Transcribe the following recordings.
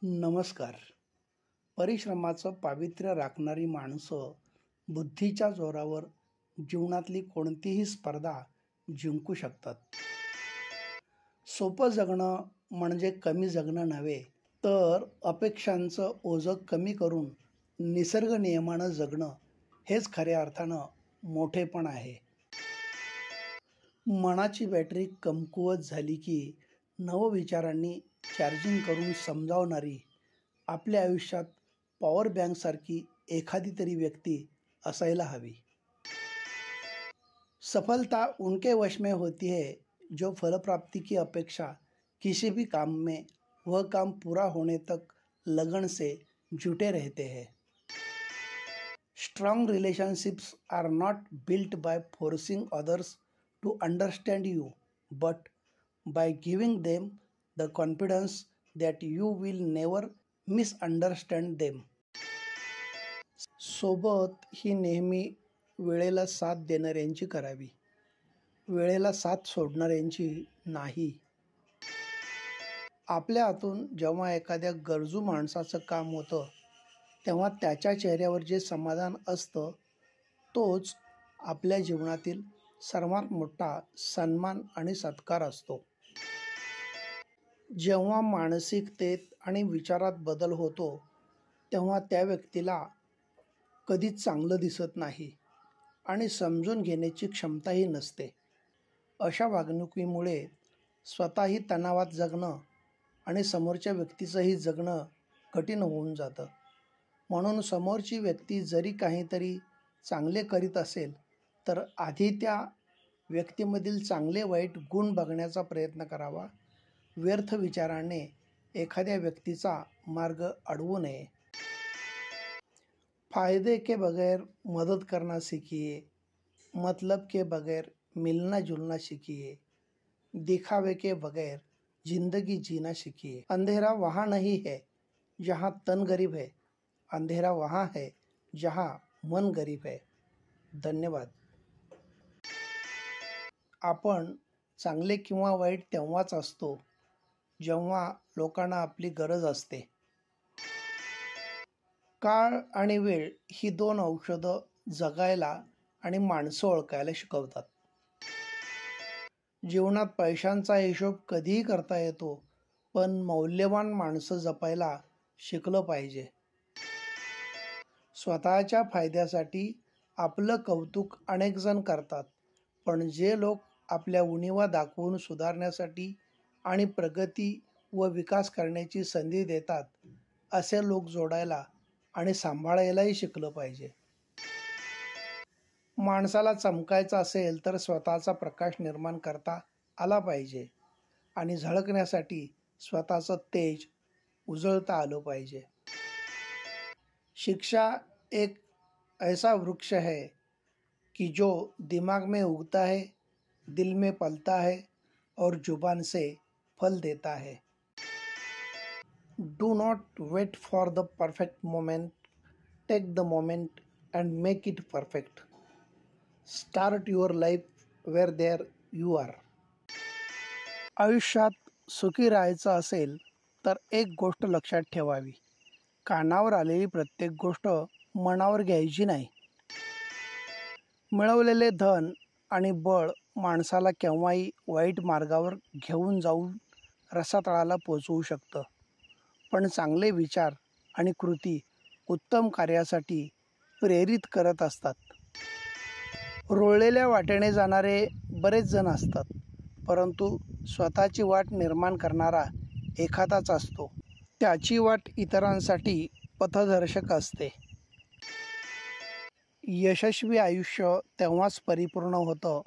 नमस्कार. परिश्रमाचं पावित्र्य राखणारी माणसं बुद्धीच्या जोरावर जीवनातली कोणतीही स्पर्धा जिंकू शकतात. सोपं जगणं म्हणजे कमी जगणं नव्हे, तर अपेक्षांचं ओझं कमी करून निसर्ग नियमानं जगणं हेच खऱ्या अर्थानं मोठेपण आहे. मनाची बॅटरी कमकुवत झाली की नवविचारांनी चार्जिंग करून समजावणारी आपल्या आयुष्यात पॉवर बँकसारखी एखादी तरी व्यक्ती असायला हवी. सफलता उनके वश में होती है जो फल प्राप्ति की अपेक्षा किसी भी काम में वह काम पूरा होने तक लगन से जुटे रहते हैं. Strong relationships are not built by forcing others to understand you, but by giving them the confidence that you will never misunderstand them. सोबत ही नेहमी वेळेला साथ देणाऱ्यांची करावी, वेळेला साथ सोडणाऱ्यांची नाही. आपल्या हातून जेव्हा एखाद्या गरजू माणसाचं काम होतं तेव्हा त्याच्या चेहऱ्यावर जे समाधान असतं तोच आपल्या जीवनातील सर्वात मोठा सन्मान आणि सत्कार असतो. जेव्हा मानसिकतेत आणि विचारात बदल होतो तेव्हा त्या व्यक्तीला कधीच चांगलं दिसत नाही आणि समजून घेण्याची क्षमताही नसते. अशा वागणुकीमुळे स्वतःही तणावात जगणं आणि समोरच्या व्यक्तीचंही जगणं कठीण होऊन जातं. म्हणून समोरची व्यक्ती जरी काहीतरी चांगले करीत असेल तर आधी त्या व्यक्तीमधील चांगले वाईट गुण बघण्याचा प्रयत्न करावा. व्यर्थ विचाराने एखाद्या व्यक्तीचा मार्ग अडवू नये. फायदे के बगैर मदद करना सीखिए, मतलब के बगैर मिलना जुलना सीखिए, दिखावे के बगैर जिंदगी जीना सीखिए. अंधेरा वहाँ नहीं है जहाँ तन गरीब है, अंधेरा वहाँ है जहाँ मन गरीब है. धन्यवाद. आपण चांगले किंवा वाईट तेव्हाच असतो जेव्हा लोकांना आपली गरज असते. काळ आणि वेळ ही दोन औषधं जगायला आणि माणसं ओळखायला शिकवतात. जीवनात पैशांचा हिशोब कधीही करता येतो, पण मौल्यवान माणसं जपायला शिकलं पाहिजे. स्वतःच्या फायद्यासाठी आपलं कौतुक अनेक जण करतात, पण जे लोक आपल्या उणिवा दाखवून सुधारण्यासाठी आणि प्रगती व विकास करण्याची संधी देतात असे लोक जोडायला आणि सांभाळायलाही शिकलं पाहिजे. माणसाला चमकायचं असेल तर स्वतःचा प्रकाश निर्माण करता आला पाहिजे आणि झळकण्यासाठी स्वतःचं तेज उजळता आलं पाहिजे. शिक्षा एक ऐसा वृक्ष है कि जो दिमाग में उगता है, दिल में पलता है और जुबान से फल देता है. Do not wait for the perfect moment. Take the moment and make it perfect. Start your life where there you are. आयुष्यात सुखी राहायचं असेल तर एक गोष्ट लक्षात ठेवावी. कानावर आलेली प्रत्येक गोष्ट मनावर घ्यायची नाही. मिळवलेले धन आणि बळ माणसाला केव्हाही वाईट मार्गावर घेऊन जाऊन रसातळाला पोचवू शकतं, पण चांगले विचार आणि कृती उत्तम कार्यासाठी प्रेरित करत असतात. रोळलेल्या वाटेने जाणारे बरेच जण असतात, परंतु स्वतःची वाट निर्माण करणारा एखादाच असतो. त्याची वाट इतरांसाठी पथदर्शक असते. यशस्वी आयुष्य तेव्हाच परिपूर्ण होतं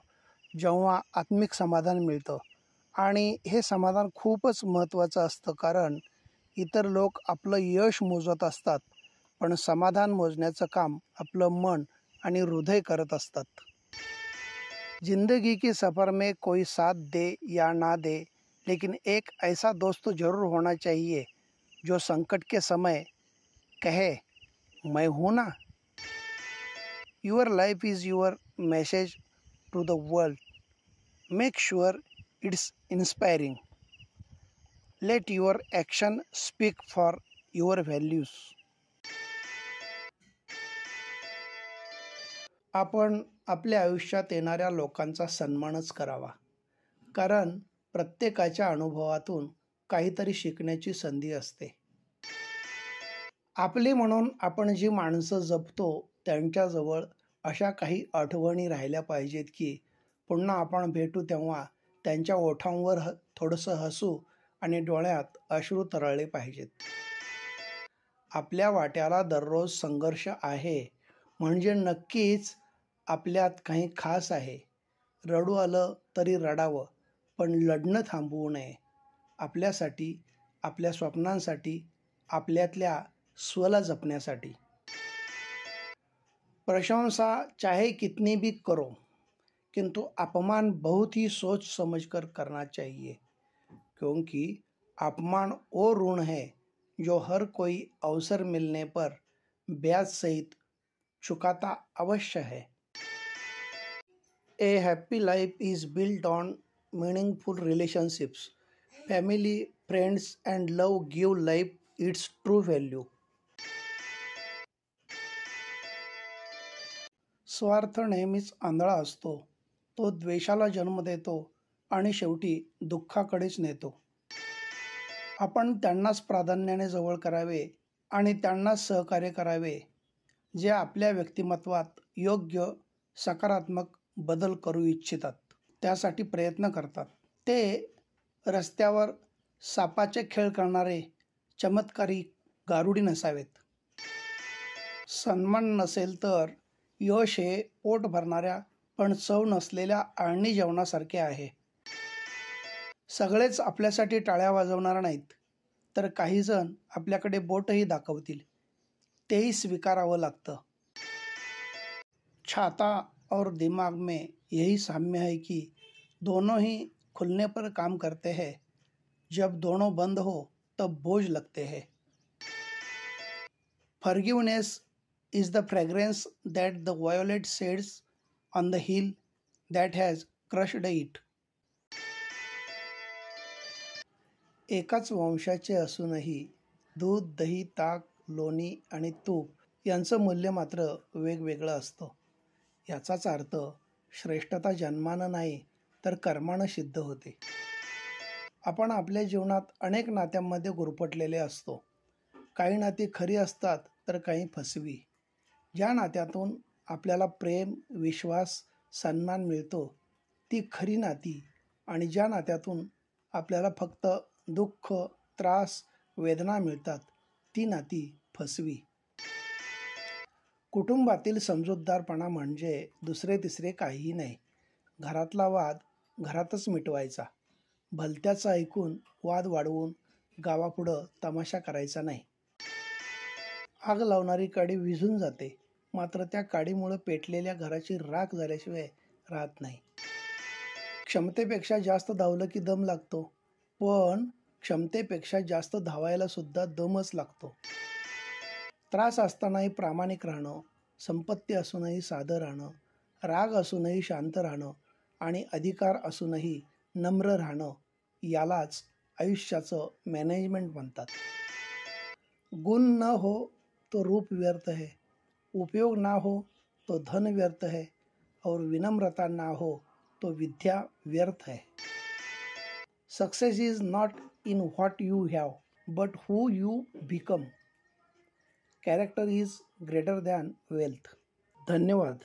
जेव्हा आत्मिक समाधान मिळतं आणि हे समाधान खूपच महत्त्वाचं असतं, कारण इतर लोक आपलं यश मोजत असतात, पण समाधान मोजण्याचं काम आपलं मन आणि हृदय करत असतात. जिंदगी की सफ़र में कोई साथ दे या ना दे, लेकिन एक ऐसा दोस्त जरूर होना चाहिए जो संकट के समय कहे मैं हूँ ना. Your life is your message to the world. Make sure it's inspiring. Late your action speak for your values. आपण आपल्या आयुष्यात येणाऱ्या लोकांचा सन्मानच करावा, कारण प्रत्येकाच्या अनुभवातून काहीतरी शिकण्याची संधी असते. आपली म्हणून आपण जी माणसं जपतो त्यांच्याजवळ अशा काही आठवणी राहिल्या पाहिजेत की पुन्हा आपण भेटू तेव्हा त्यांच्या ओठांवर थोडंसं हसू आणि डोळ्यात अश्रू तरळले पाहिजेत. आपल्या वाट्याला दररोज संघर्ष आहे म्हणजे नक्कीच आपल्यात काही खास आहे. रडू आलं तरी रडावं, पण लढणं थांबवू नये. आपल्यासाठी, आपल्या स्वप्नांसाठी, आपल्यातल्या स्वला जपण्यासाठी. प्रशंसा चाहे कितनी भी करो, किंतु अपमान बहुत ही सोच समझकर करना चाहिए, क्योंकि अपमान वो ऋण है जो हर कोई अवसर मिलने पर ब्याज सहित चुकाता अवश्य है. A happy life is built on meaningful relationships. Family, friends, and love give life its true value. स्वार्थ नेहमीच आंधळा असतो. तो द्वेषाला जन्म देतो आणि शेवटी दुःखाकडेच नेतो. आपण त्यांनाच प्राधान्याने जवळ करावे आणि त्यांनाच सहकार्य करावे जे आपल्या व्यक्तिमत्वात योग्य सकारात्मक बदल करू इच्छितात, त्यासाठी प्रयत्न करतात. ते रस्त्यावर सापाचे खेळ करणारे चमत्कारी गारुडी नसावेत. सन्मान नसेल तर यश हे पोट भरणाऱ्या पण चव नसलेल्या आळणी जेवणासारखे आहे. सगळेच आपल्यासाठी टाळ्या वाजवणार नाहीत, तर काही जण आपल्याकडे बोटही दाखवतील, तेही स्वीकारावं लागतं. छाता और दिमाग में यही साम्य है कि दोनों ही खुलने पर काम करते हैं. जब दोनों बंद हो तब बोझ लगते हैं. Forgiveness is the fragrance that the violet sheds on the heel that has crushed it. एकाच वंशाचे असूनही दूध, दही, ताक, लोणी आणि तूप यांचं मूल्य मात्र वेगवेगळं असतं. याचाच अर्थ श्रेष्ठता जन्मानं नाही तर कर्मानं सिद्ध होते. आपण आपल्या जीवनात अनेक नात्यांमध्ये गुरफटलेले असतो. काही नाती खरी असतात तर काही फसवी. ज्या नात्यातून आपल्याला प्रेम, विश्वास, सन्मान मिळतो ती खरी नाती, आणि ज्या नात्यातून आपल्याला फक्त दुःख, त्रास, वेदना मिळतात ती नाती फसवी. कुटुंबातील समजूतदारपणा म्हणजे दुसरे तिसरे काहीही नाही. घरातला वाद घरातच मिटवायचा. भलत्याचं ऐकून वाद वाढवून गावापुढं तमाशा करायचा नाही. आग लावणारी काडी विझून जाते, मात्र त्या काडीमुळे पेटलेल्या घराची राख झाल्याशिवाय राहत नाही. क्षमतेपेक्षा जास्त धावलं की दम लागतो, पण क्षमतेपेक्षा जास्त धावायला सुद्धा दमच लागतो. त्रास असतानाही प्रामाणिक राहणं, संपत्ती असूनही साधं राहणं, राग असूनही शांत राहणं आणि अधिकार असूनही नम्र राहणं, यालाच आयुष्याचं मॅनेजमेंट म्हणतात. गुण न हो तो रूप व्यर्थ है, उपयोग ना हो तो धन व्यर्थ है, और विनम्रता ना हो तो विद्या व्यर्थ है. Success is not in what you have, but who you become. Character is greater than wealth. धन्यवाद.